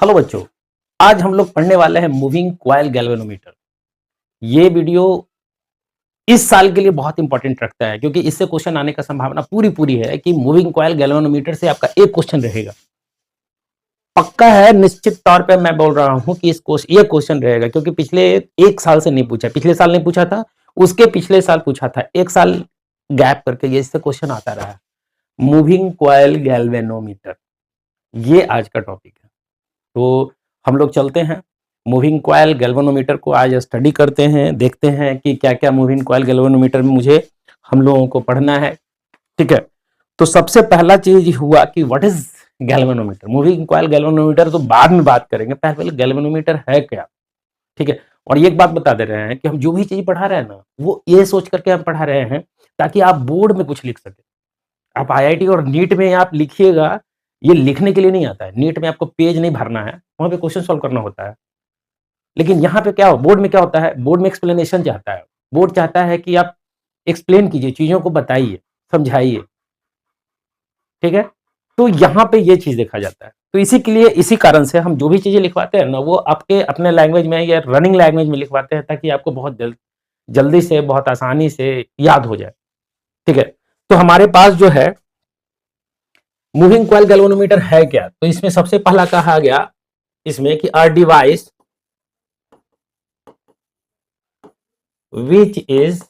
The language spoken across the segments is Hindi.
हेलो बच्चों, आज हम लोग पढ़ने वाले हैं मूविंग कॉइल गैल्वेनोमीटर। ये वीडियो इस साल के लिए बहुत इंपॉर्टेंट रखता है क्योंकि इससे क्वेश्चन आने का संभावना पूरी पूरी है कि मूविंग कॉइल गैल्वेनोमीटर से आपका एक क्वेश्चन रहेगा। पक्का है, निश्चित तौर पे मैं बोल रहा हूं कि ये क्वेश्चन रहेगा क्योंकि पिछले एक साल से नहीं पूछा, पिछले साल नहीं पूछा था, उसके पिछले साल पूछा था, एक साल गैप करके ये इससे क्वेश्चन आता रहा है। मूविंग कॉइल गैल्वेनोमीटर, ये आज का टॉपिक है। तो हम लोग चलते हैं मूविंग कॉइल गैल्वेनोमीटर को आज स्टडी करते हैं, देखते हैं कि क्या क्या मूविंग कॉइल गैल्वेनोमीटर में मुझे हम लोगों को पढ़ना है। ठीक है, तो सबसे पहला चीज हुआ कि what is galvanometer. Moving coil galvanometer तो बाद में बात करेंगे, पहले गैल्वेनोमीटर है क्या। ठीक है, और एक बात बता दे रहे हैं कि हम जो भी चीज पढ़ा रहे हैं ना, वो ये सोच करके हम पढ़ा रहे हैं ताकि आप बोर्ड में कुछ लिख सके। आप आईआईटी और नीट में आप लिखिएगा, ये लिखने के लिए नहीं आता है। नीट में आपको पेज नहीं भरना है, वहां पे क्वेश्चन सॉल्व करना होता है। लेकिन यहाँ पे क्या हो, बोर्ड में क्या होता है, बोर्ड में एक्सप्लेनेशन चाहता है। बोर्ड चाहता है कि आप एक्सप्लेन कीजिए, चीजों को बताइए, समझाइए। ठीक है, तो यहाँ पे ये चीज देखा जाता है। तो इसी के लिए, इसी कारण से हम जो भी चीजें लिखवाते हैं ना, वो आपके अपने लैंग्वेज में या रनिंग लैंग्वेज में लिखवाते हैं ताकि आपको बहुत जल्दी से, बहुत आसानी से याद हो जाए। ठीक है, तो हमारे पास जो है मूविंग कॉइल गैल्वेनोमीटर है क्या, तो इसमें सबसे पहला कहा गया इसमें कि are device which is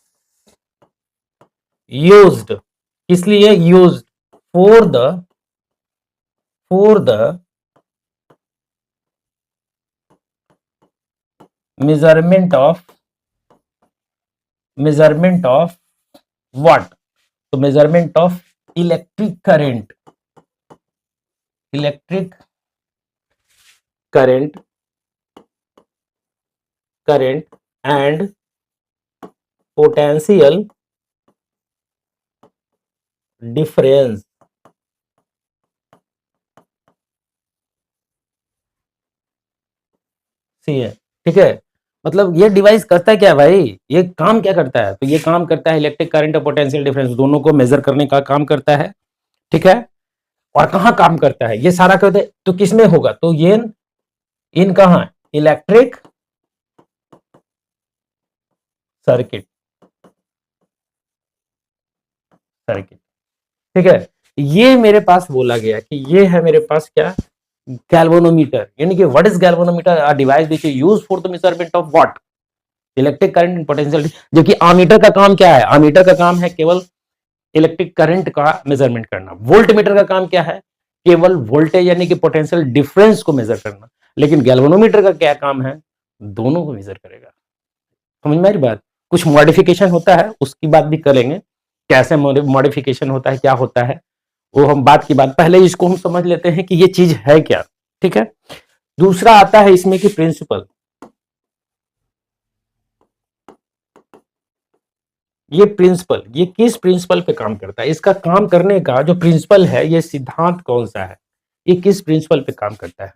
used, इसलिए used for the measurement of what, तो measurement of electric current, electric current current and potential difference. सी है, ठीक है। मतलब ये डिवाइस करता है क्या भाई, ये काम क्या करता है, तो ये काम करता है इलेक्ट्रिक करंट और पोटेंशियल डिफरेंस दोनों को मेजर करने का काम करता है। ठीक है, और कहाँ काम करता है ये सारा करते, तो किसमें होगा, तो ये इन कहा इलेक्ट्रिक सर्किट, सर्किट। ठीक है, ये मेरे पास बोला गया कि ये है मेरे पास क्या, गैल्वेनोमीटर। यानी कि what is galvanometer, a device which is used for the measurement of what, electric current and potential. जबकि आमीटर का काम क्या है, आमीटर का काम है केवल इलेक्ट्रिक करंट का मेजरमेंट करना। वोल्ट मीटर का काम क्या है, केवल वोल्टेज यानी कि पोटेंशियल डिफरेंस को मेजर करना। लेकिन गैल्वेनोमीटर का क्या काम है, दोनों को मेजर करेगा। समझ में आ रही बात। कुछ मॉडिफिकेशन होता है, उसकी बात भी करेंगे, कैसे मॉडिफिकेशन होता है, क्या होता है, वो हम बात की बात, पहले इसको हम समझ लेते हैं कि ये चीज है क्या। ठीक है, दूसरा आता है इसमें कि प्रिंसिपल। ये प्रिंसिपल, ये किस प्रिंसिपल पे काम करता है, इसका काम करने का जो प्रिंसिपल है, ये सिद्धांत कौन सा है, ये किस प्रिंसिपल पे काम करता है।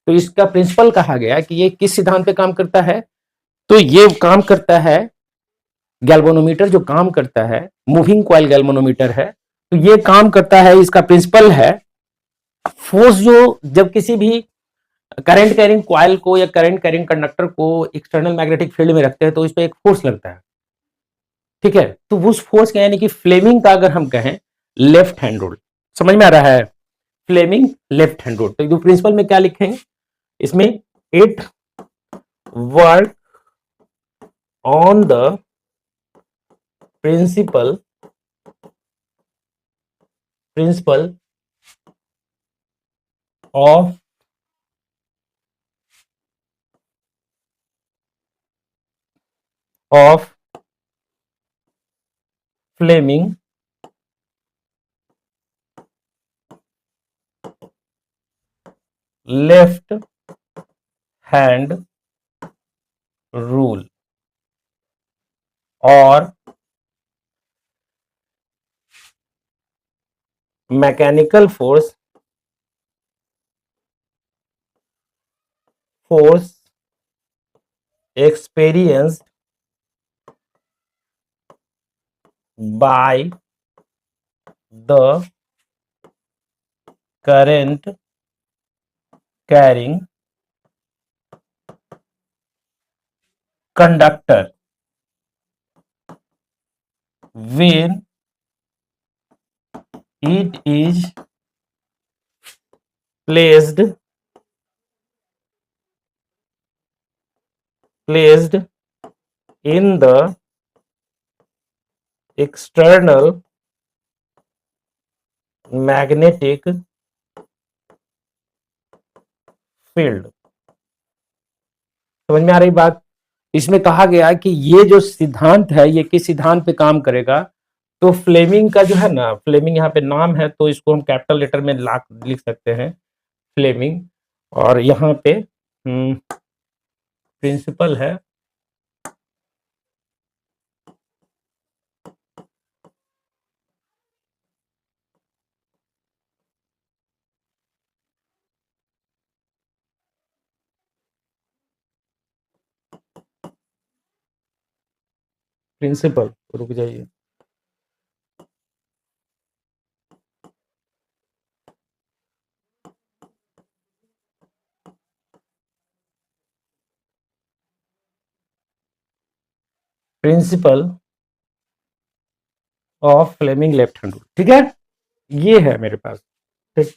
तो इसका प्रिंसिपल कहा गया कि ये किस सिद्धांत पे काम करता है, तो ये काम करता है, गैल्वेनोमीटर जो काम करता है, मूविंग कॉइल गैल्वेनोमीटर है, तो ये काम करता है, इसका प्रिंसिपल है फोर्स। जो जब किसी भी करंट कैरिंग कॉइल को या करंट कैरिंग कंडक्टर को एक्सटर्नल मैग्नेटिक फील्ड में रखते हैं तो इस पे एक फोर्स लगता है। ठीक है, तो उस फोर्स का यानी कि फ्लेमिंग का अगर हम कहें लेफ्ट हैंड रूल, समझ में आ रहा है, फ्लेमिंग लेफ्ट हैंड रूल। तो प्रिंसिपल में क्या लिखेंगे इसमें, it work on the principle principle of of Fleming left hand rule, और mechanical force experienced by the current carrying conductor when it is placed in the external magnetic field। समझ में आ रही बात? इसमें कहा गया कि ये जो सिद्धांत है ये किस सिद्धांत पे काम करेगा, तो फ्लेमिंग का जो है ना, फ्लेमिंग यहाँ पे नाम है तो इसको हम कैपिटल लेटर में लिख सकते हैं फ्लेमिंग, और यहाँ पे प्रिंसिपल है प्रिंसिपल, रुक जाइए, principle of Fleming left hand rule. ठीक है, ये है मेरे पास। ठीक,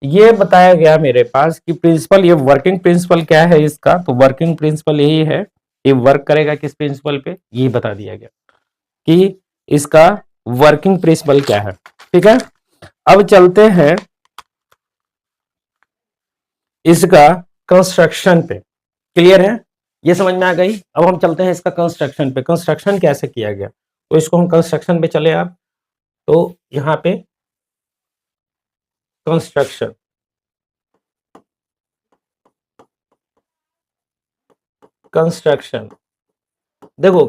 ये बताया गया मेरे पास कि प्रिंसिपल, ये वर्किंग प्रिंसिपल क्या है इसका, तो वर्किंग प्रिंसिपल यही है, ये वर्क करेगा किस प्रिंसिपल पे, ये बता दिया गया कि इसका वर्किंग प्रिंसिपल क्या है। ठीक है, अब चलते हैं इसका कंस्ट्रक्शन पे। क्लियर है, ये समझ में आ गई। अब हम चलते हैं इसका कंस्ट्रक्शन पे, कंस्ट्रक्शन कैसे किया गया, तो इसको हम कंस्ट्रक्शन पे चले आप, तो यहाँ पे कंस्ट्रक्शन, कंस्ट्रक्शन देखो,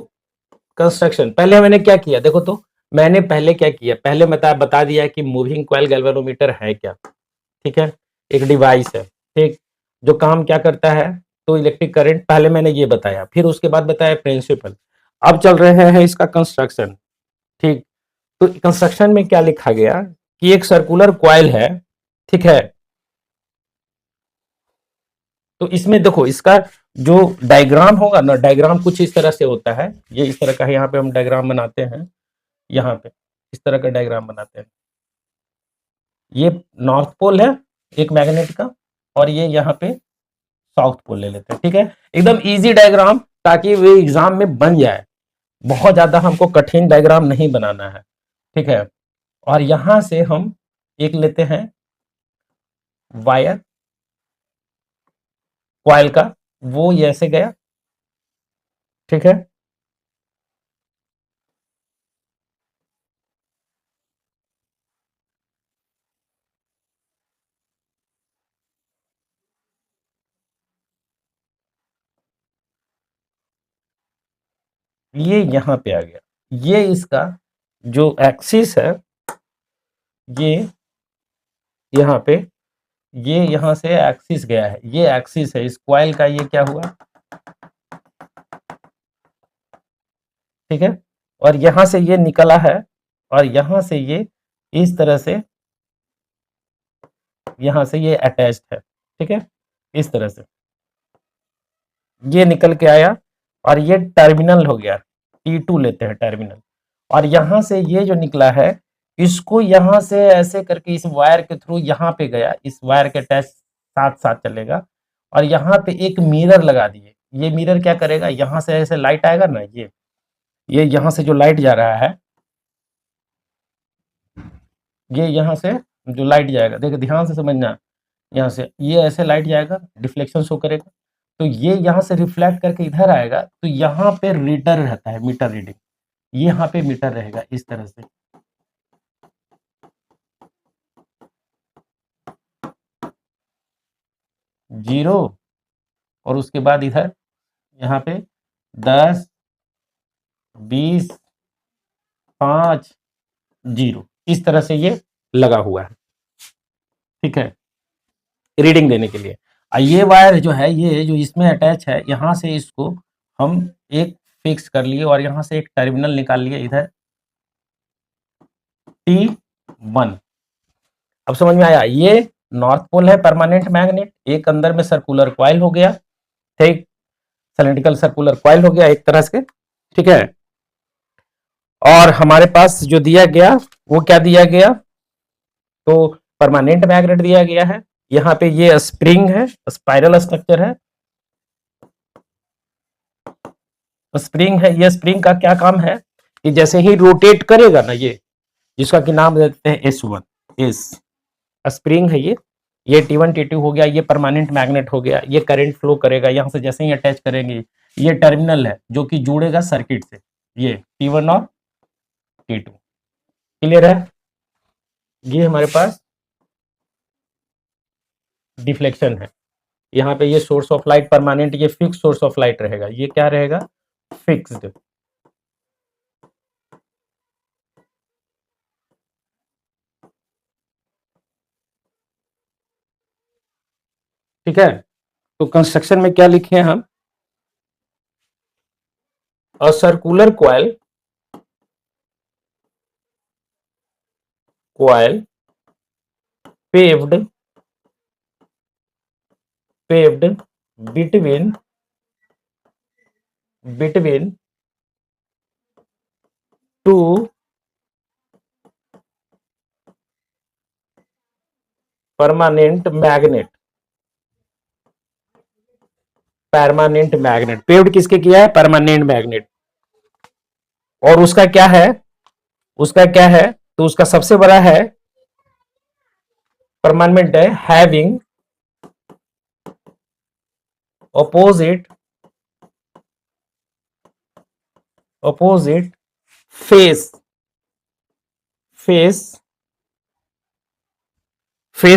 कंस्ट्रक्शन पहले मैंने क्या किया देखो, तो मैंने पहले क्या किया, पहले बता दिया कि मूविंग कॉइल गैल्वेनोमीटर है क्या। ठीक है, एक डिवाइस है, ठीक, जो काम क्या करता है, तो इलेक्ट्रिक करंट, पहले मैंने ये बताया, फिर उसके बाद बताया प्रिंसिपल। अब चल रहे हैं इसका कंस्ट्रक्शन। ठीक, तो कंस्ट्रक्शन में क्या लिखा गया कि एक सर्कुलर कॉइल है, ठीक है, तो इसमें देखो इसका जो डायग्राम होगा ना, डायग्राम कुछ इस तरह से होता है, ये इस तरह का है, यहाँ पे हम डायग्राम बनाते हैं, यहाँ पे इस तरह का डायग्राम बनाते हैं, ये नॉर्थ पोल है एक मैग्नेट का, और ये यहाँ पे साउथ पोल ले लेते हैं। ठीक है, एकदम इजी डायग्राम, ताकि वो एग्जाम में बन जाए, बहुत ज्यादा हमको कठिन डायग्राम नहीं बनाना है। ठीक है, और यहां से हम एक लेते हैं वायर कॉइल का, वो ये ऐसे गया। ठीक है, ये यहां पे आ गया, ये इसका जो एक्सिस है, ये यहाँ पे, ये यहां से एक्सिस गया है, ये एक्सिस है इस कॉइल का, ये क्या हुआ, ठीक है, और यहां से ये निकला है, और यहां से ये इस तरह से, यहां से ये अटैच्ड है। ठीक है, इस तरह से ये निकल के आया, और ये टर्मिनल हो गया, T2 लेते हैं टर्मिनल, और यहां से ये जो निकला है, इसको यहां से ऐसे करके इस वायर के थ्रू यहाँ पे गया, इस वायर के अटैच साथ साथ चलेगा, और यहाँ पे एक मिरर लगा दिए। ये मिरर क्या करेगा, यहाँ से ऐसे लाइट आएगा ना, ये यहाँ से जो लाइट जा रहा है, ये यहाँ से जो लाइट जाएगा, देखो ध्यान से समझना, यहाँ से ये ऐसे लाइट जाएगा, डिफ्लेक्शन शो करेगा, तो ये यहाँ से रिफ्लेक्ट करके इधर आएगा, तो यहाँ पे रीडर रहता है, मीटर रीडिंग, ये यहाँ पे मीटर रहेगा इस तरह से, जीरो, और उसके बाद इधर यहाँ पे 10, 20, 5, 0, इस तरह से ये लगा हुआ है। ठीक है, रीडिंग देने के लिए। ये वायर जो है, ये जो इसमें अटैच है, यहाँ से इसको हम एक फिक्स कर लिए, और यहाँ से एक टर्मिनल निकाल लिए इधर T1। अब समझ में आया, ये नॉर्थ पोल है परमानेंट मैग्नेट, एक अंदर में सर्कुलर कॉइल हो गया, ठीक, सिलेंड्रिकल सर्कुलर कॉइल हो गया एक तरह से, ठीक है। और हमारे पास जो दिया गया वो क्या दिया गया, तो परमानेंट मैग्नेट दिया गया है। यहाँ पे ये स्प्रिंग है, स्पाइरल स्ट्रक्चर है, स्प्रिंग है। ये स्प्रिंग का क्या काम है कि जैसे ही रोटेट करेगा ना, ये जिसका कि नाम देते हैं S1, एस स्प्रिंग है ये T1 T2 हो गया, ये परमानेंट मैग्नेट हो गया, ये करंट फ्लो करेगा यहाँ से, जैसे ही अटैच करेंगे, ये टर्मिनल है जो कि जुड़ेगा सर्किट से, ये T1 और T2, क्लियर है। ये हमारे पास डिफ्लेक्शन है, यहाँ पे ये सोर्स ऑफ लाइट परमानेंट, ये फिक्स सोर्स ऑफ लाइट रहेगा, ये क्या रहेगा, फिक्स्ड, ठीक है। तो कंस्ट्रक्शन में क्या लिखे हैं हम, a circular coil paved between two permanent magnet, paved किसके किया है, परमानेंट मैग्नेट। और उसका क्या है, तो उसका सबसे बड़ा है परमानेंट है, हैविंग opposite फेस,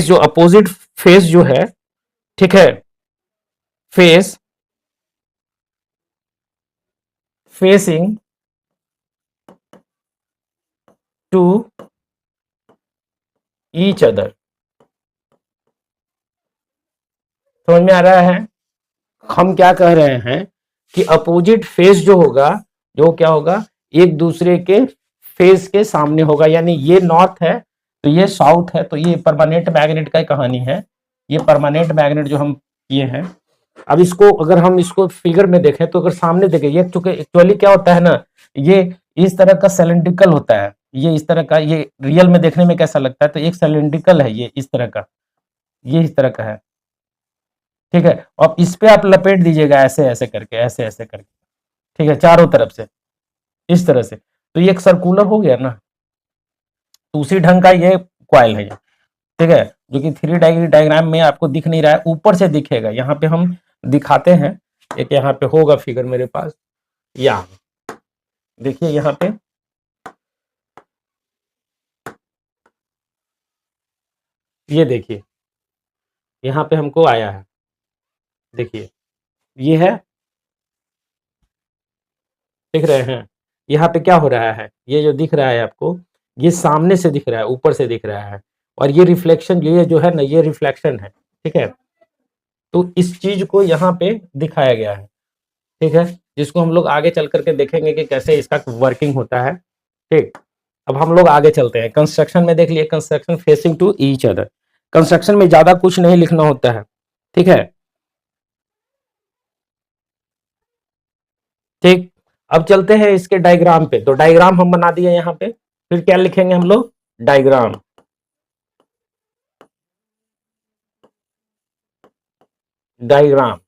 जो अपोजिट फेस जो है, ठीक है, फेसिंग टू ईच अदर। समझ में आ रहा है, हम क्या कह रहे हैं कि अपोजिट फेस जो होगा, जो क्या होगा, एक दूसरे के फेस के सामने होगा, यानी ये नॉर्थ है तो ये साउथ है, तो ये परमानेंट मैग्नेट का कहानी है, ये परमानेंट मैग्नेट जो हम किए हैं। अब इसको अगर हम इसको फिगर में देखें, तो अगर सामने देखें, ये चूंकि एक्चुअली क्या होता है ना, ये इस तरह का सिलेंड्रिकल होता है, ये इस तरह का, ये रियल में देखने में कैसा लगता है, तो एक सिलेंड्रिकल है ये इस तरह का, ये इस तरह का है, ठीक है। और इस पे आप लपेट दीजिएगा ऐसे ऐसे करके, ऐसे ऐसे करके, ठीक है, चारों तरफ से इस तरह से, तो ये एक सर्कुलर हो गया ना। तो उसी ढंग का ये क्वाइल है ये, ठीक है, जो कि थ्री डायग्राम में आपको दिख नहीं रहा है, ऊपर से दिखेगा, यहाँ पे हम दिखाते हैं, एक यहाँ पे होगा फिगर मेरे पास, यहाँ देखिए, यहाँ पे ये देखिए, यहाँ पे हमको आया है, देखिए ये है, दिख रहे हैं, यहाँ पे क्या हो रहा है, ये जो दिख रहा है आपको, ये सामने से दिख रहा है, ऊपर से दिख रहा है, और ये रिफ्लेक्शन, ये जो है ना, ये रिफ्लेक्शन है, ठीक है। तो इस चीज को यहाँ पे दिखाया गया है, ठीक है, जिसको हम लोग आगे चल करके देखेंगे कि कैसे इसका वर्किंग होता है, ठीक। अब हम लोग आगे चलते हैं, कंस्ट्रक्शन में देख लिए, construction facing to each other, construction में ज्यादा कुछ नहीं लिखना होता है, ठीक है, ठीक। अब चलते हैं इसके डायग्राम पे, तो डायग्राम हम बना दिए यहाँ पे, फिर क्या लिखेंगे हम लोग, डायग्राम, डायग्राम,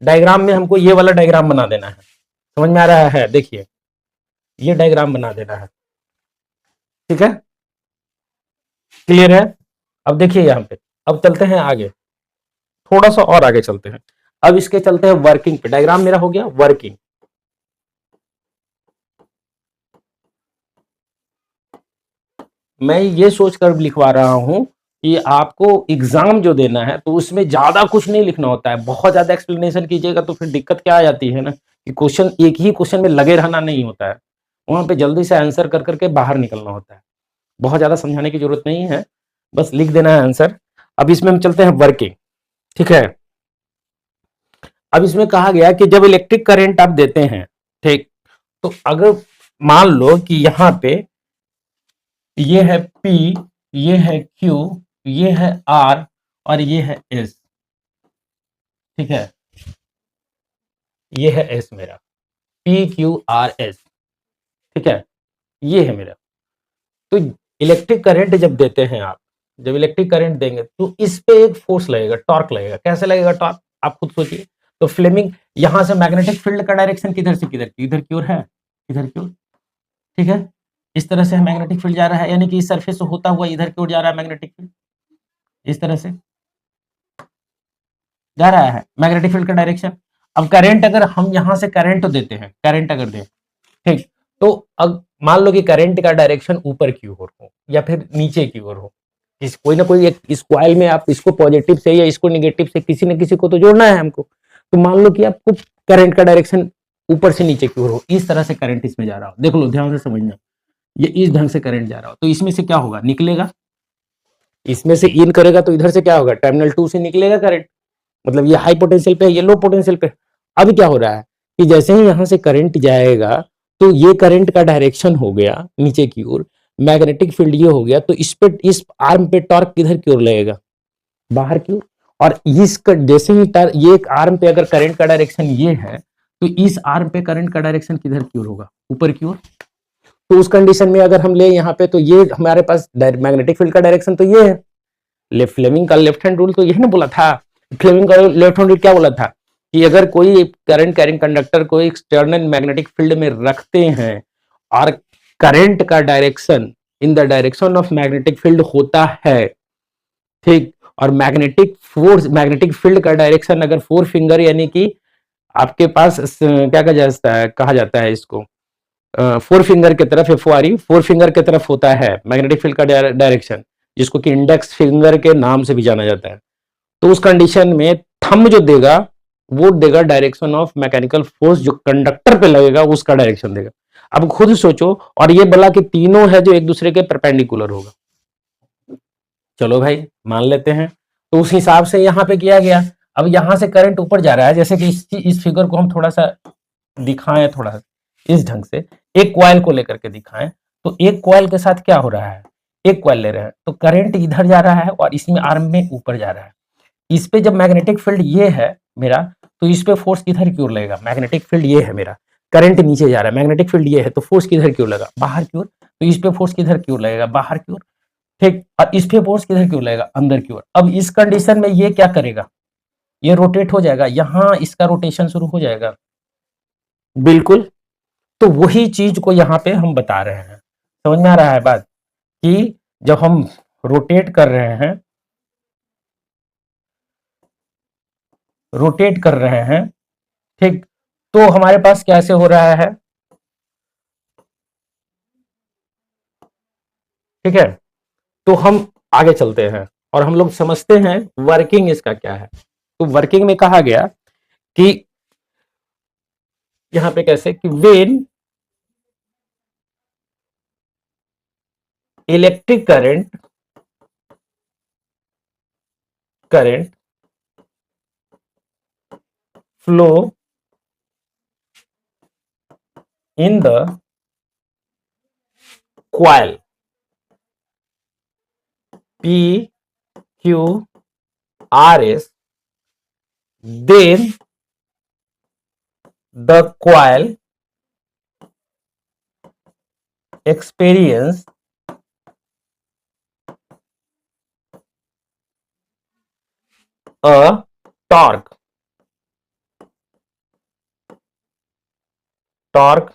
डायग्राम में हमको ये वाला डायग्राम बना देना है, समझ में आ रहा है, देखिए ये डायग्राम बना देना है, ठीक है, क्लियर है। अब देखिए यहाँ पे, अब चलते हैं आगे, थोड़ा सा और आगे चलते हैं, अब इसके चलते हैं वर्किंग पे, डायग्राम मेरा हो गया वर्किंग। मैं ये सोचकर लिखवा रहा हूं कि आपको एग्जाम जो देना है तो उसमें ज्यादा कुछ नहीं लिखना होता है, बहुत ज्यादा एक्सप्लेनेशन कीजिएगा तो फिर दिक्कत क्या आ जाती है ना, कि क्वेश्चन एक ही क्वेश्चन में लगे रहना नहीं होता है, वहां पे जल्दी से आंसर कर करके बाहर निकलना होता है, बहुत ज्यादा समझाने की जरूरत नहीं है, बस लिख देना है आंसर। अब इसमें हम चलते हैं वर्किंग, ठीक है। अब इसमें कहा गया कि जब इलेक्ट्रिक करंट आप देते हैं, ठीक, तो अगर मान लो कि यहाँ पे ये है P, ये है Q, ये है R, और ये है एस, ठीक है, ये है एस मेरा, पी क्यू आर एस, ठीक है, ये है मेरा। तो इलेक्ट्रिक करंट जब देते हैं आप, जब इलेक्ट्रिक करंट देंगे तो इस पे एक फोर्स लगेगा, टॉर्क लगेगा। कैसे लगेगा टॉर्क, आप खुद सोचिए। तो फ्लेमिंग, यहां से मैग्नेटिक फील्ड का डायरेक्शन किधर से किधर, इधर की ओर है, इधर की ओर, ठीक है। इस तरह से मैग्नेटिक फील्ड जा रहा है, यानी कि इस सरफेस से होता हुआ इधर की ओर जा रहा है मैग्नेटिक फील्ड, इस तरह से जा रहा है मैग्नेटिक फील्ड का डायरेक्शन। अब करंट अगर हम यहां से करंट देते हैं, करंट अगर दें, ठीक, तो अब मान लो कि करंट का डायरेक्शन ऊपर की ओर हो या फिर नीचे की ओर हो, इस कोई ना कोई एक इस कॉइल में आप इसको पॉजिटिव से या इसको नेगेटिव से किसी न किसी को तो जोड़ना है हमको। तो मान लो कि आपको करंट का डायरेक्शन ऊपर से नीचे की ओर हो, इस तरह से करंट इसमें जा रहा हो, देख लो ध्यान से समझना, ये इस ढंग से करंट जा रहा हो, तो इसमें से क्या होगा, निकलेगा, इसमें से इन करेगा तो इधर से क्या होगा, टर्मिनल 2 से निकलेगा करंट, मतलब ये हाई पोटेंशियल पे है, ये लो पोटेंशियल पे। अब क्या हो रहा है कि जैसे ही यहां से करंट जाएगा तो ये करंट का डायरेक्शन हो गया नीचे की ओर, मैग्नेटिक फील्ड ये हो गया, तो इस पे, इस आर्म पे टॉर्क किधर की ओर लगेगा, बाहर की ओर। और इसका जैसे ही ये एक आर्म पे अगर करंट का डायरेक्शन ये है, तो इस आर्म पे करंट का डायरेक्शन किधर की ओर होगा, ऊपर की ओर। तो उस कंडीशन में अगर हम ले यहाँ पे, तो ये हमारे पास मैग्नेटिक फील्ड का डायरेक्शन तो ये है। फ्लेमिंग का लेफ्ट हैंड रूल तो यही ना बोला था, फ्लेमिंग का लेफ्ट हैंड रूल क्या बोला था कि अगर कोई करंट कैरिंग कंडक्टर को एक्सटर्नल मैग्नेटिक फील्ड में रखते हैं और करंट का direction in the direction of magnetic field होता है, ठीक, और मैग्नेटिक फोर्स, मैग्नेटिक फील्ड का डायरेक्शन अगर फोर फिंगर, यानी कि आपके पास क्या कहा जाता है इसको, फोर फिंगर की तरफ, एफओआरई फोर फिंगर की तरफ होता है मैग्नेटिक फील्ड का डायरेक्शन, जिसको कि इंडेक्स फिंगर के नाम से भी जाना जाता है। तो उस कंडीशन में थंब जो देगा वो देगा डायरेक्शन ऑफ मैकेनिकल फोर्स, जो कंडक्टर पे लगेगा उसका डायरेक्शन देगा। अब खुद सोचो, और ये बोला कि तीनों है जो एक दूसरे के परपेंडिकुलर होगा। चलो भाई मान लेते हैं, तो उस हिसाब से यहां पे किया गया। अब यहां से करंट ऊपर जा रहा है, जैसे कि इस फिगर को हम थोड़ा सा दिखाएं, थोड़ा सा इस ढंग से एक कॉइल को लेकर के दिखाएं, तो एक कॉइल के साथ क्या हो रहा है, एक कॉइल ले रहे हैं तो करंट इधर जा रहा है और इसमें आर्म में ऊपर जा रहा है। इस पे जब मैग्नेटिक फील्ड ये है मेरा, तो इस पे फोर्स किधर की ओर लगेगा, मैग्नेटिक फील्ड ये है मेरा, करंट नीचे जा रहा है, मैग्नेटिक फील्ड ये है, तो फोर्स किधर की ओर लगेगा, बाहर की ओर। तो इस पे फोर्स किधर की ओर लगेगा, बाहर की ओर, ठीक, और इस पे फोर्स किधर की ओर लगेगा, अंदर की ओर। अब इस कंडीशन में ये क्या करेगा, ये रोटेट हो जाएगा, यहां इसका रोटेशन शुरू हो जाएगा, बिल्कुल। तो वही चीज को यहाँ पे हम बता रहे हैं, समझ में आ रहा है बात, कि जब हम रोटेट कर रहे हैं, रोटेट कर रहे हैं, ठीक, तो हमारे पास कैसे हो रहा है, ठीक है। तो हम आगे चलते हैं और हम लोग समझते हैं वर्किंग इसका क्या है। तो वर्किंग में कहा गया कि यहां पे कैसे कि when electric current flow in the coil P Q R S, then the coil experience a torque, torque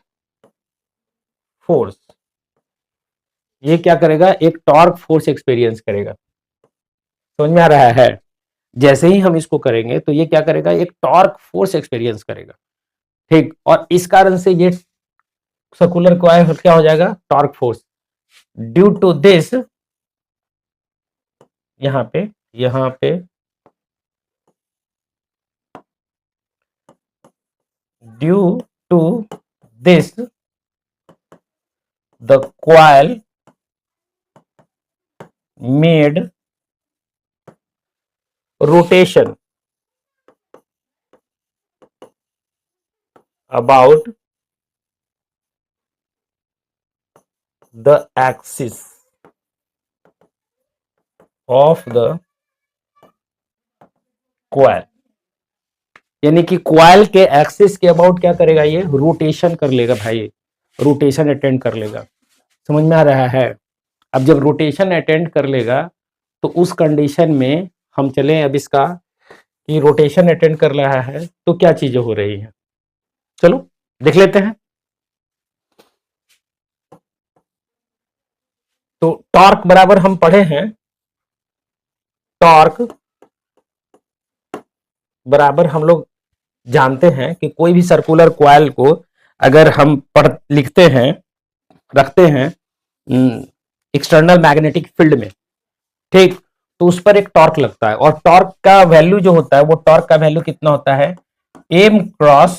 force। ये क्या करेगा, एक टॉर्क फोर्स एक्सपीरियंस करेगा, समझ में आ रहा है। जैसे ही हम इसको करेंगे तो ये क्या करेगा, एक टॉर्क फोर्स एक्सपीरियंस करेगा, ठीक, और इस कारण से ये सर्कुलर कॉइल क्या हो जाएगा, torque force. Due to this, यहाँ पे, यहाँ पे due to this the coil made rotation about the axis of the coil, यानी कि कॉइल के एक्सिस के अबाउट क्या करेगा, ये रोटेशन कर लेगा भाई, रोटेशन अटेंड कर लेगा। समझ में आ रहा है? अब जब रोटेशन अटेंड कर लेगा तो उस कंडीशन में हम चलें अब इसका कि रोटेशन अटेंड कर रहा है तो क्या चीजें हो रही हैं, चलो देख लेते हैं। तो टॉर्क बराबर हम पढ़े हैं, टॉर्क बराबर हम लोग जानते हैं कि कोई भी सर्कुलर कॉइल को अगर हम पढ़ लिखते हैं, रखते हैं एक्सटर्नल मैग्नेटिक फील्ड में, ठीक, तो उस पर एक टॉर्क लगता है, और टॉर्क का वैल्यू जो होता है वो टॉर्क का वैल्यू कितना होता है, एम क्रॉस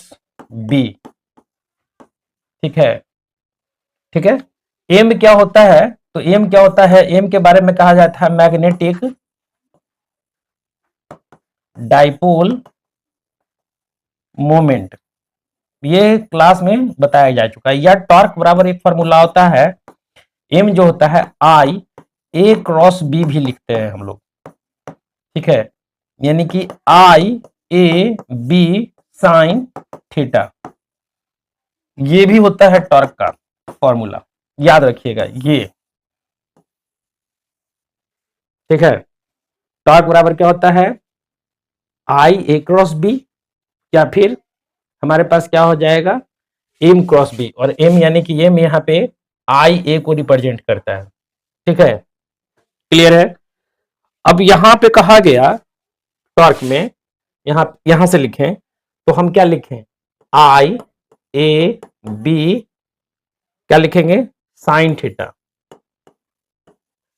बी। ठीक है, ठीक है। एम क्या होता है, तो एम क्या होता है, एम के बारे में कहा जाता है मैग्नेटिक डाइपोल मोमेंट, ये क्लास में बताया जा चुका है। या टॉर्क बराबर एक फॉर्मूला होता है, एम जो होता है आई ए क्रॉस बी भी लिखते हैं हम लोग, ठीक है, यानी कि आई ए बी साइन थीटा, ये भी होता है टॉर्क का फॉर्मूला, याद रखिएगा ये। ठीक है, टॉर्क बराबर क्या होता है, आई ए क्रॉस बी, या फिर हमारे पास क्या हो जाएगा, एम क्रॉस बी, और एम यानी कि एम यहाँ पे आई ए को रिप्रेजेंट करता है। ठीक है, क्लियर है? अब यहां पे कहा गया टॉर्क में, यहां से लिखें तो हम क्या लिखें, आई ए बी, क्या लिखेंगे, sine theta,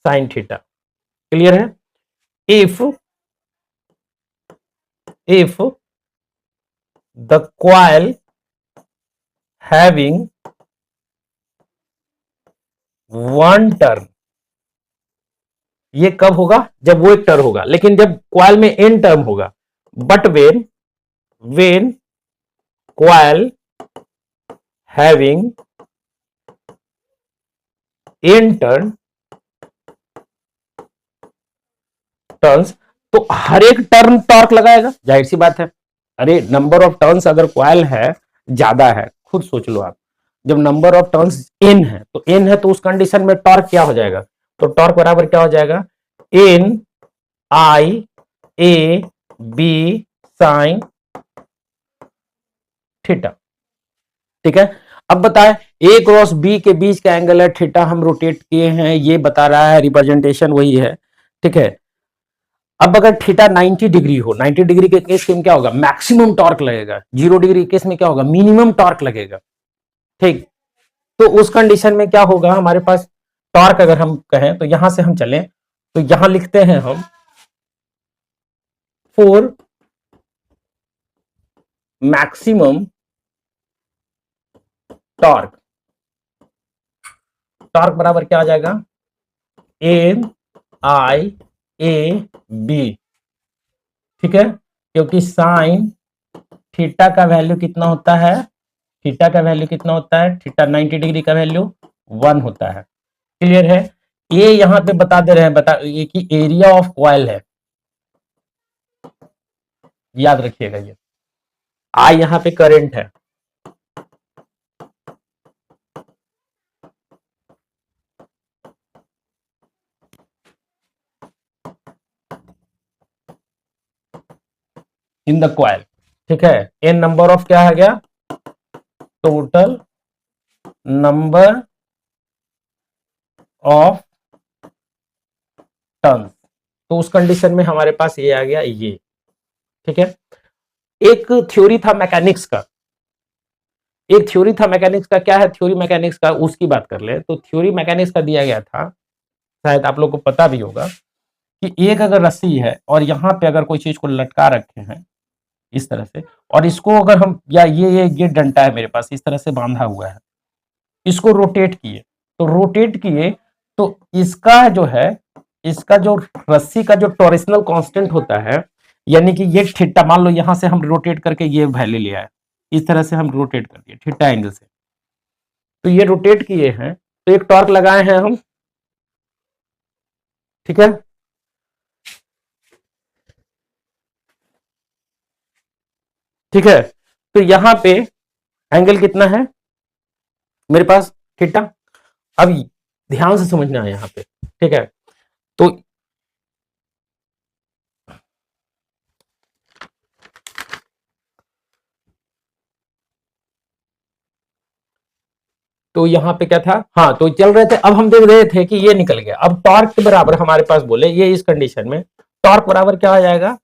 sine theta. Clear है? If the coil having one turn, ये कब होगा, जब वो एक टर्न होगा, लेकिन जब कॉइल में एन टर्म होगा, but when coil having an turns, तो हर एक टर्न टॉर्क लगाएगा, जाहिर सी बात है। अरे नंबर ऑफ टर्न्स अगर कॉइल है ज्यादा है, खुद सोच लो आप, जब नंबर ऑफ टर्न्स एन है तो एन है, तो उस कंडीशन में टॉर्क क्या हो जाएगा, तो टॉर्क बराबर क्या हो जाएगा, N I A B sine theta. ठीक है, अब बताए ए क्रॉस बी के बीच का एंगल है थीटा, हम रोटेट किए हैं, ये बता रहा है, रिप्रेजेंटेशन वही है। ठीक है, अब अगर थीटा 90 डिग्री हो, 90 डिग्री के केस में क्या होगा, मैक्सिमम टॉर्क लगेगा, 0 डिग्री के केस में क्या होगा, मिनिमम टॉर्क लगेगा। ठीक, तो उस कंडीशन में क्या होगा, हमारे पास टॉर्क अगर हम कहें तो यहां से हम चलें तो यहां लिखते हैं हम फॉर मैक्सिमम टॉर्क, टॉर्क बराबर क्या आ जाएगा, एम आई ए बी। ठीक है, क्योंकि साइन थीटा का वैल्यू कितना होता है, थीटा का वैल्यू कितना होता है, थीटा 90 डिग्री का वैल्यू 1 होता है। क्लियर है? ये यहां पे बता दे रहे हैं, बता ये कि एरिया ऑफ कॉइल है, याद रखिएगा ये। आई यहां पे करंट है, इन द कॉइल। ठीक है, एन नंबर ऑफ क्या आ गया, टोटल नंबर ऑफ टर्न, तो उस कंडीशन में हमारे पास ये आ गया ये। ठीक है, एक थ्योरी था मैकेनिक्स का, एक थ्योरी था मैकेनिक्स का, क्या है थ्योरी मैकेनिक्स का, उसकी बात कर ले तो थ्योरी मैकेनिक्स का दिया गया था, शायद आप लोग को पता भी होगा, कि एक अगर रस्सी है और यहां पे अगर कोई चीज को लटका रखे हैं इस तरह से, और इसको अगर हम, या ये डंडा है मेरे पास, इस तरह से बांधा हुआ है, इसको रोटेट किए, तो रोटेट किए तो इसका जो है, इसका जो रस्सी का जो टॉरिशनल कांस्टेंट होता है, यानी कि ये थीटा, मान लो यहां से हम रोटेट करके ये वैल्यू लिया है, इस तरह से हम रोटेट कर दिए थीटा एंगल से, तो ये रोटेट किए हैं तो एक टॉर्क लगाए हैं हम। ठीक है, ठीक है, तो यहां पे एंगल कितना है मेरे पास, थीटा। अब ध्यान से समझना है यहां पे, ठीक है। तो यहां पे क्या था, हाँ, तो चल रहे थे, अब हम देख रहे थे कि ये निकल गया। अब टॉर्क के बराबर हमारे पास बोले, ये इस कंडीशन में टॉर्क बराबर क्या आ जाएगा,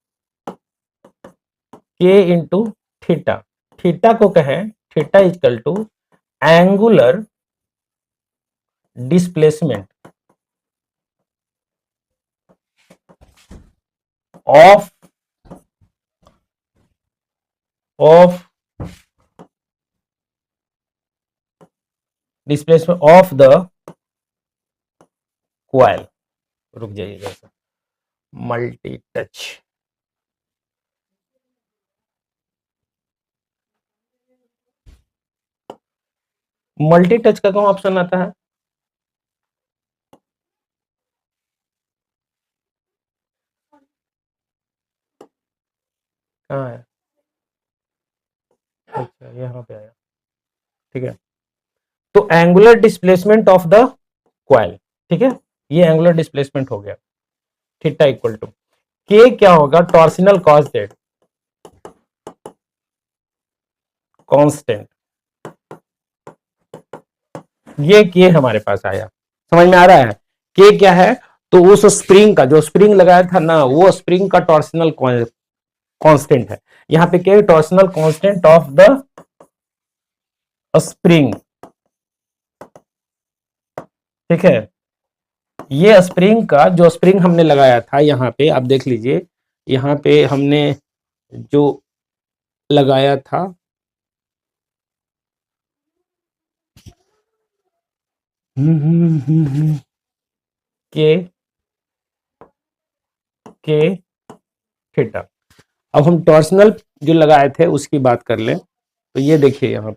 के इंटू थीटा। थीटा को कहें, theta equal to angular displacement of of displacement of the coil. रुक जाइएगा, मल्टी टच, मल्टी टच का कौन ऑप्शन आता है, कहाँ है, अच्छा यहाँ पे आया, ठीक है। तो angular displacement of the coil, ठीक है, ये एंगुलर डिस्प्लेसमेंट हो गया। थीटा इक्वल टू के क्या होगा, टॉर्सिनल कॉस जेड कांस्टेंट, ये के हमारे पास आया, समझ में आ रहा है। के क्या है, तो उस स्प्रिंग का, जो स्प्रिंग लगाया था ना, वो स्प्रिंग का टॉर्सिनल कांस्टेंट है। यहाँ पे क्या, torsional constant of the spring, ठीक है। ये स्प्रिंग का, जो स्प्रिंग हमने लगाया था यहाँ पे, आप देख लीजिए, यहाँ पे हमने जो लगाया था, के के थीटा। अब हम टॉर्सनल जो लगाए थे उसकी बात कर लें, तो ये देखिए यहाँ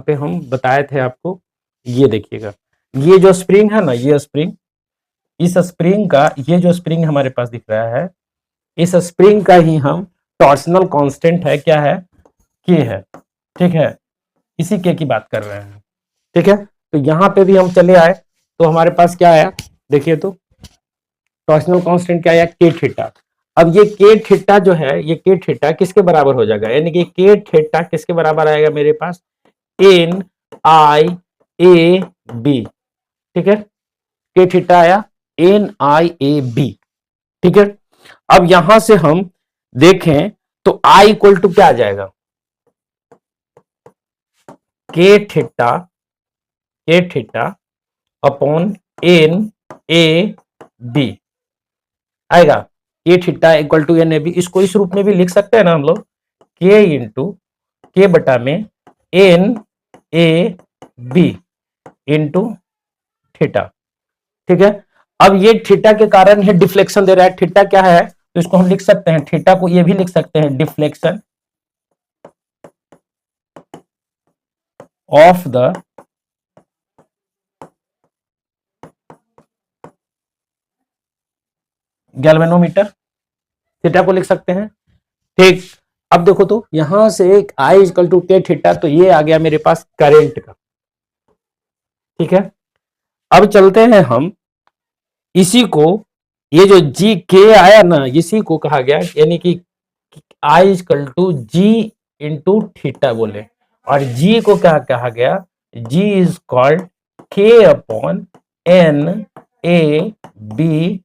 पे हम बताए थे आपको, ये देखिएगा, ये जो स्प्रिंग है ना, ये स्प्रिंग, इस स्प्रिंग का, ये जो स्प्रिंग हमारे पास दिख रहा है, इस स्प्रिंग का ही हम टॉर्सनल कांस्टेंट है, क्या है, के है, ठीक है। इसी के की बात कर रहे हैं, ठीक है। तो यहां पे भी हम चले आए, तो हमारे पास क्या आया, देखिए, तो टॉर्सनल कांस्टेंट क्या आया, के थीटा। अब ये के थीटा जो है, ये के थीटा किसके बराबर हो जाएगा, यानी कि के थीटा किसके बराबर आएगा मेरे पास, एन आई ए बी, ठीक है। के थीटा आया एन आई ए बी, ठीक है। अब यहां से हम देखें तो आई इक्वल टू क्या आ जाएगा, K theta upon N A B आएगा। K theta equal to N A B, इसको इस रूप में भी लिख सकते हैं ना हम लोग, के इंटू के बटा में N A B into theta, ठीक है। अब ये थीटा के कारण ये डिफ्लेक्शन दे रहा है, थीटा क्या है, तो इसको हम लिख सकते हैं, थीटा को ये भी लिख सकते हैं, deflection of the galvanometer, theta को लिख सकते हैं, ठीक। अब देखो तो यहां से एक आई इक्वल टू के थीटा, तो ये आ गया मेरे पास करंट का, ठीक है। अब चलते हैं हम इसी को, ये जो जी के आया ना, इसी को कहा गया, यानी कि I equal to G into theta बोले, और जी को क्या कहा गया, G is called K upon N A B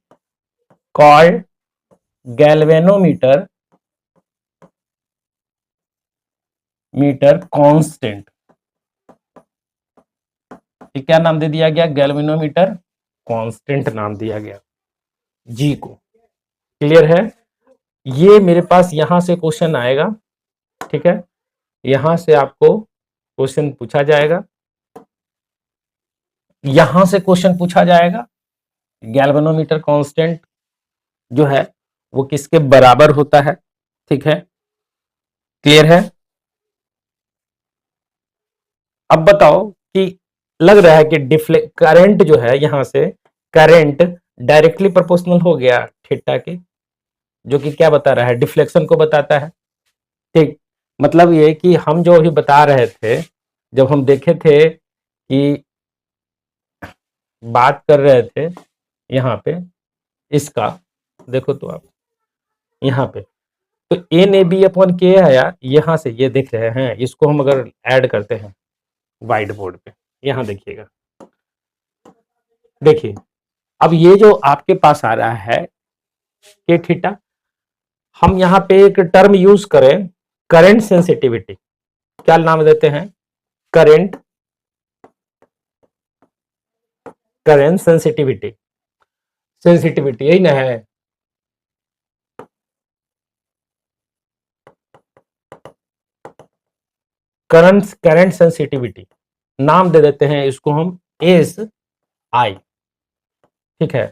called galvanometer constant, क्या नाम दे दिया गया, गैल्वेनोमीटर कांस्टेंट नाम दिया गया जी को, क्लियर है। ये मेरे पास यहां से क्वेश्चन आएगा, ठीक है, यहां से आपको क्वेश्चन पूछा जाएगा, यहां से क्वेश्चन पूछा जाएगा, गैल्वेनोमीटर कांस्टेंट जो है वो किसके बराबर होता है, ठीक है, क्लियर है। अब बताओ कि लग रहा है कि करंट जो है, यहां से करंट डायरेक्टली प्रोपोर्शनल हो गया थीटा के, जो कि क्या बता रहा है, डिफ्लेक्शन को बताता है, ठीक, मतलब ये कि हम जो अभी बता रहे थे, जब हम देखे थे कि बात कर रहे थे यहाँ पे इसका, देखो तो आप यहाँ पे, तो एन ए बी अपॉन के आया यहाँ से, ये देख रहे हैं, इसको हम अगर ऐड करते हैं व्हाइट बोर्ड पे, यहाँ देखिएगा, देखिए अब ये जो आपके पास आ रहा है के थीटा, हम यहाँ पे एक टर्म यूज करें, करंट सेंसिटिविटी, क्या नाम देते हैं, करंट करंट सेंसिटिविटी, सेंसिटिविटी यही ना है, करंट सेंसिटिविटी नाम दे देते हैं इसको हम एस आई। ठीक है,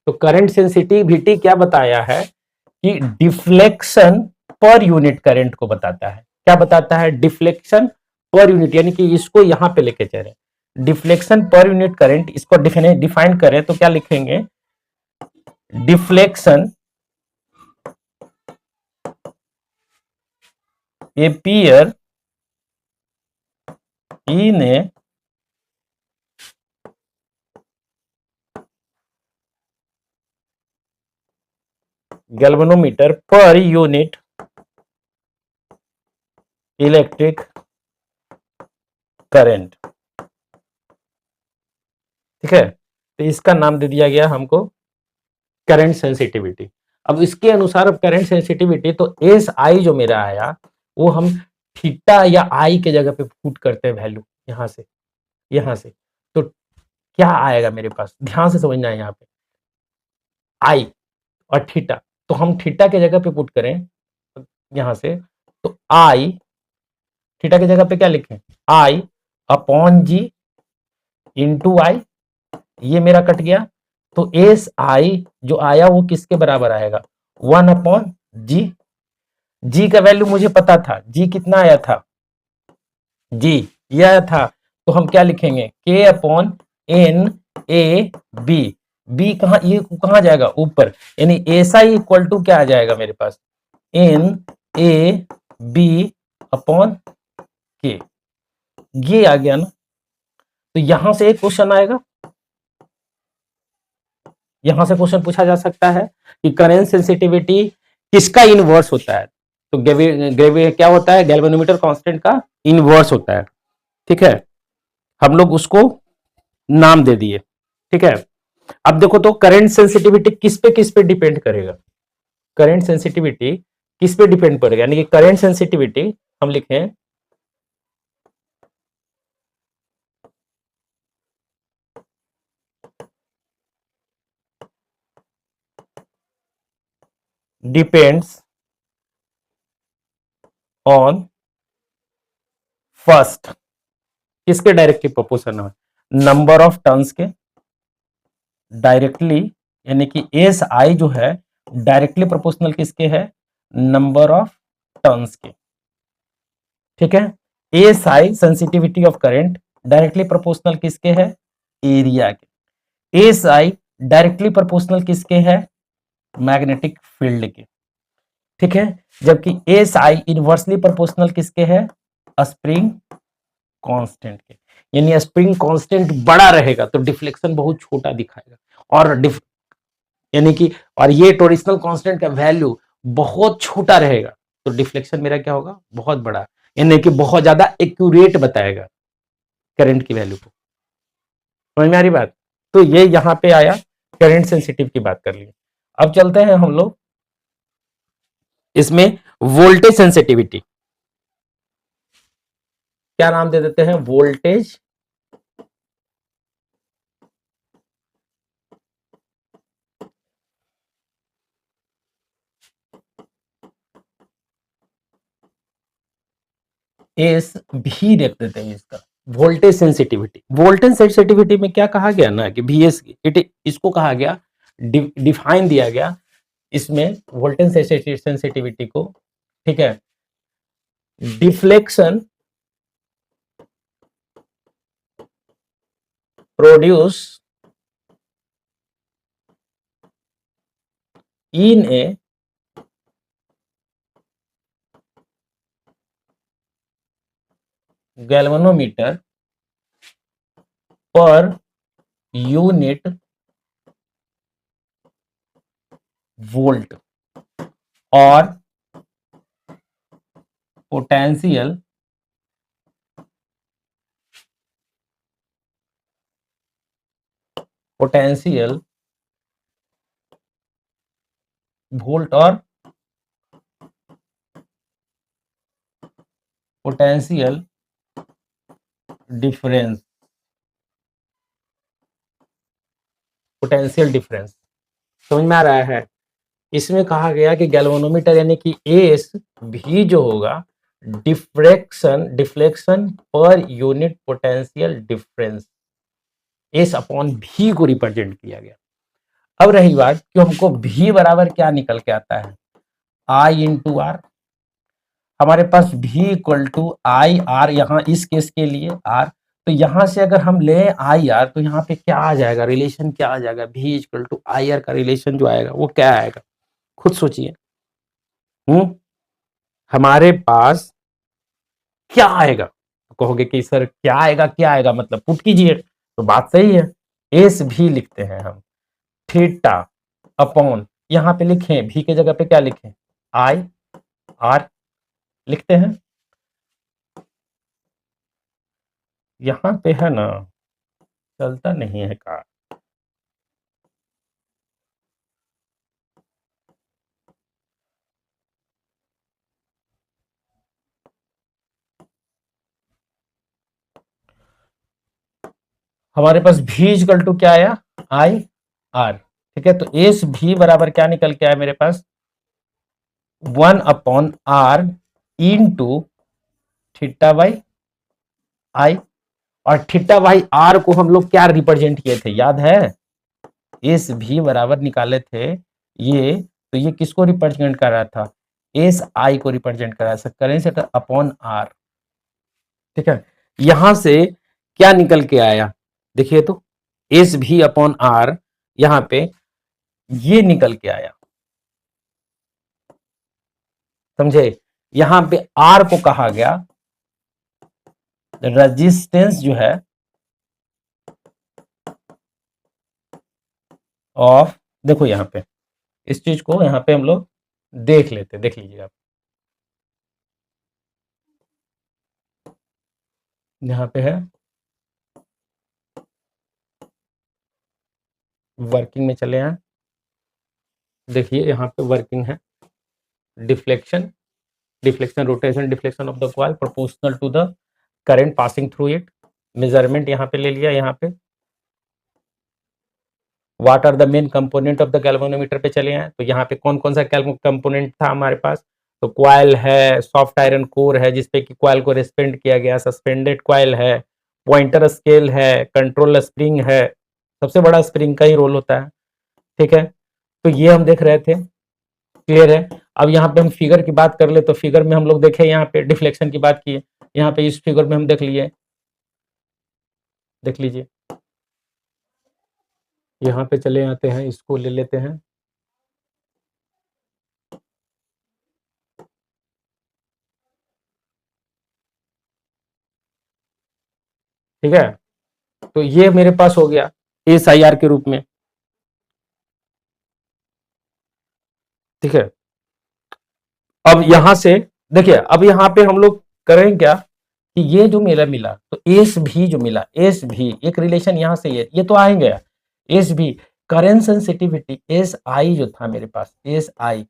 तो करंट सेंसिटिविटी क्या बताया है कि डिफ्लेक्शन पर यूनिट करंट को बताता है, क्या बताता है, डिफ्लेक्शन पर यूनिट, यानी कि इसको यहां पे लेके चले, डिफ्लेक्शन पर यूनिट करंट, इसको डिफाइन करें तो क्या लिखेंगे, deflection appear in a galvanometer per unit electric current. ठीक है, तो इसका नाम दे दिया गया हमको करंट सेंसिटिविटी। अब इसके अनुसार अब करंट सेंसिटिविटी, तो एस आई जो मेरा आया वो हम थीटा या आई के जगह पे पुट करते हैं वैल्यू, यहां से तो क्या आएगा मेरे पास, ध्यान से समझना है यहाँ पे, आई और थीटा, तो हम थीटा के जगह पे पुट करें यहां से, तो आई, थीटा की जगह पे क्या लिखें, आई अपॉन जी इंटू आई, ये मेरा कट गया, तो एस आई जो आया वो किसके बराबर आएगा, 1 अपॉन जी, जी का वैल्यू मुझे पता था, जी कितना आया था, जी ये आया था, तो हम क्या लिखेंगे, K upon N A B, B कहा, ये कहां जाएगा ऊपर, यानी एस आई इक्वल टू क्या आ जाएगा मेरे पास, एन ए बी अपॉन के, ये आ गया ना, तो यहां से एक क्वेश्चन आएगा, यहां से क्वेश्चन पूछा जा सकता है कि करंट सेंसिटिविटी किसका इनवर्स होता है, तो क्या होता है, गैल्वेनोमीटर कांस्टेंट का इनवर्स होता है। ठीक है, हम लोग उसको नाम दे दिए। ठीक है, अब देखो तो करंट सेंसिटिविटी किस पे डिपेंड करेगा, करंट सेंसिटिविटी किस पे डिपेंड करेगा, यानी कि करंट सेंसिटिविटी हम लिखें डिपेंड्स ऑन फर्स्ट, किसके डायरेक्टली प्रोपोर्शनल है, नंबर ऑफ टर्न्स के डायरेक्टली, यानी कि एस आई जो है डायरेक्टली प्रोपोर्शनल किसके है, नंबर ऑफ टर्न्स के। ठीक है, S I sensitivity of current directly proportional किसके है, एरिया के, एस आई डायरेक्टली प्रोपोर्शनल किसके है, मैग्नेटिक फील्ड के। ठीक है, जबकि एस आई इनवर्सली प्रोपोर्शनल किसके है, स्प्रिंग कांस्टेंट के, यानी स्प्रिंग कांस्टेंट बड़ा रहेगा तो डिफ्लेक्शन बहुत छोटा दिखाएगा, और यानी कि और ये टोरिशनल कांस्टेंट का वैल्यू बहुत छोटा रहेगा तो डिफ्लेक्शन मेरा क्या होगा, बहुत बड़ा, यानी कि बहुत ज्यादा एक्यूरेट बताएगा करंट की वैल्यू को। समझ में आ रही बात, तो ये यहां पे आया, करंट सेंसिटिव की बात कर ली। अब चलते हैं हम लोग इसमें वोल्टेज सेंसिटिविटी, क्या नाम दे देते हैं, वोल्टेज एस भी देख देते हैं इसका, वोल्टेज सेंसिटिविटी, वोल्टेज सेंसिटिविटी में क्या कहा गया ना कि वी एस, इसको कहा गया, डिफाइन दिया गया इसमें वोल्टेज सेंसिटिविटी को। ठीक है, deflection produce in A galvanometer per unit volt और पोटेंशियल वोल्ट और पोटेंशियल डिफरेंस समझ में आ रहा है। इसमें कहा गया कि गैल्वेनोमीटर यानी कि एस भी जो होगा deflection per unit potential difference S upon भी को रिप्रेजेंट किया गया। अब रही बात कि हमको भी बराबर क्या निकल के आता है, आई इंटू आर। हमारे पास भी इक्वल टू आई आर, यहाँ इस केस के लिए आर, तो यहां से अगर हम ले आई आर तो यहाँ पे क्या आ जाएगा, रिलेशन क्या आ जाएगा, भी इक्वल टू आई आर का रिलेशन जो आएगा वो क्या आएगा, खुद सोचिए। हमारे पास क्या आएगा, तो कहोगे कि सर क्या आएगा मतलब पुट कीजिए, तो बात सही है। एस भी लिखते हैं हम थीटा अपॉन, यहां पे लिखें भी के जगह पे क्या लिखें, आई आर लिखते हैं। यहां पे है ना, चलता नहीं है कार। हमारे पास भी इक्वल टू क्या आया, आई आर, ठीक है। तो एस भी बराबर क्या निकल के आया मेरे पास, 1 R into theta by I, और थीटा बाई आर को हम लोग क्या रिप्रेजेंट किए थे, याद है, एस भी बराबर निकाले थे ये, तो ये किसको रिप्रेजेंट कर रहा था, एस आई को रिप्रेजेंट कर रहा था, करें अपॉन आर, ठीक है। यहां से क्या निकल के आया, देखिए तो एस भी अपॉन आर, यहां पे ये निकल के आया, समझे। यहां पे आर को कहा गया रेजिस्टेंस जो है ऑफ, देखो यहां पे इस चीज को यहां पे हम लोग देख लेते, देख लीजिए आप, यहां पे है वर्किंग में चले हैं, देखिए यहाँ पे वर्किंग है, deflection rotation deflection of the coil proportional to the current passing through it, measurement यहाँ पे ले लिया, यहाँ पे what are the main component of the galvanometer पे चले हैं, तो यहाँ पे कौन कौन सा कंपोनेंट था हमारे पास, तो कॉइल है, सॉफ्ट आयरन कोर है जिसपे कि कॉइल को रेस्पेंड किया गया, सस्पेंडेड कॉइल है, पॉइंटर स्केल है, कंट्रोल स्प्रिंग है, सबसे बड़ा स्प्रिंग का ही रोल होता है, ठीक है। तो ये हम देख रहे थे, क्लियर है। अब यहाँ पे हम फिगर की बात कर ले, तो फिगर में हम लोग देखे, यहाँ पे डिफ्लेक्शन की बात की, यहाँ पे इस फिगर में हम देख लिए, देख लीजिए, यहाँ पे चले आते हैं, इसको ले लेते हैं, ठीक है। तो ये मेरे पास हो गया एस आई आर के रूप में, ठीक है। अब यहां से देखिए, अब यहाँ पे हम लोग करें क्या कि ये जो मेला मिला, तो एस भी जो मिला, एस भी एक रिलेशन यहाँ से ये तो आएंगे, एस भी करेंट सेंसिटिविटी एस आई जो था मेरे पास, एस आई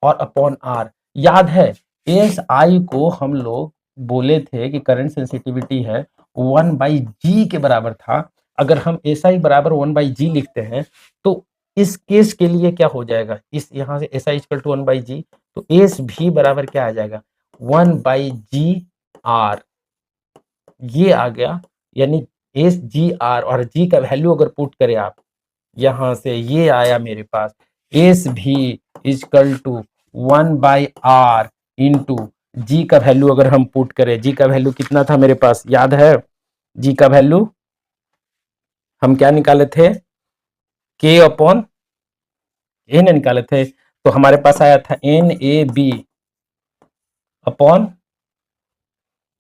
और अपॉन आर, याद है एस आई को हम लोग बोले थे कि करंट सेंसिटिविटी है 1/G के बराबर था। अगर हम एस आई बराबर 1/G लिखते हैं तो इस केस के लिए क्या हो जाएगा, इस यहाँ से S I equal to 1/G, तो एस भी बराबर क्या आ जाएगा, 1/G/R, ये आ गया, यानी एस जी आर, और जी का वैल्यू अगर पुट करें आप, यहां से ये आया मेरे पास एस भी इक्वल टू 1/R इंटू जी का वैल्यू अगर हम पुट करें, जी का वैल्यू कितना था मेरे पास, याद है, जी का वैल्यू हम क्या निकाले थे, के अपॉन एन निकाले थे, तो हमारे पास आया था NAB अपॉन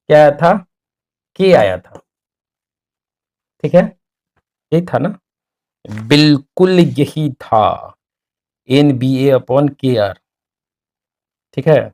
क्या आया था के आया था, ठीक है? यही था ना? बिल्कुल यही था, NBA अपॉन KR, ठीक है?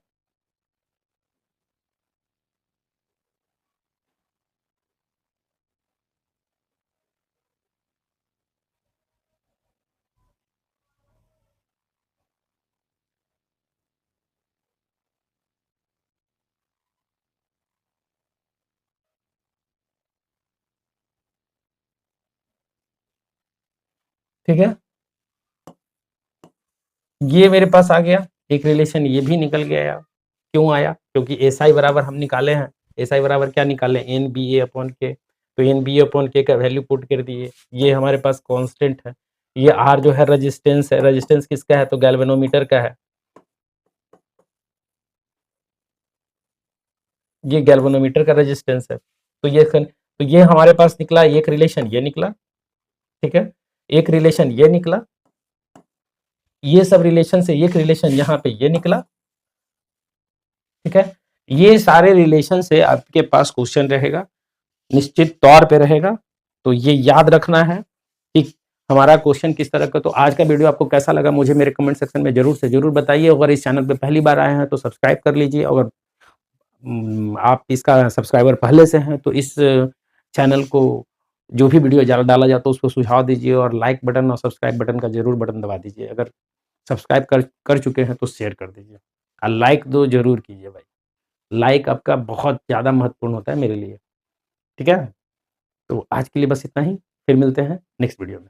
ठीक है? ये मेरे पास आ गया, एक रिलेशन ये भी निकल गया। क्यों आया? क्योंकि SI बराबर हम निकाले हैं, SI बराबर क्या निकाले? NBA अपॉन K, तो NBA अपॉन K का वैल्यू पुट कर दिए, ये हमारे पास कांस्टेंट है। ये R जो है रेजिस्टेंस है, रेजिस्टेंस किसका है? तो गैल्वेनोमीटर का है। ये गैल्वेनोमीटर का रेजिस्टेंस है। तो ये हमारे पास निकला, एक रिलेशन ये निकला, ठीक है? एक रिलेशन ये निकला, ये सब रिलेशन से एक रिलेशन यहाँ पे ये निकला, ठीक है? ये सारे रिलेशन से आपके पास क्वेश्चन रहेगा, निश्चित तौर पे रहेगा। तो ये याद रखना है कि हमारा क्वेश्चन किस तरह का। तो आज का वीडियो आपको कैसा लगा मुझे मेरे कमेंट सेक्शन में जरूर से जरूर बताइए। अगर इस चैनल पे पहली बार आए हैं तो सब्सक्राइब कर लीजिए। अगर आप इसका सब्सक्राइबर पहले से हैं तो इस चैनल को जो भी वीडियो डाला जाता है उसको सुझाव दीजिए, और लाइक बटन और सब्सक्राइब बटन का जरूर बटन दबा दीजिए। अगर सब्सक्राइब कर चुके हैं तो शेयर कर दीजिए, और लाइक तो जरूर कीजिए भाई। लाइक आपका बहुत ज़्यादा महत्वपूर्ण होता है मेरे लिए, ठीक है? तो आज के लिए बस इतना ही, फिर मिलते हैं नेक्स्ट वीडियो में।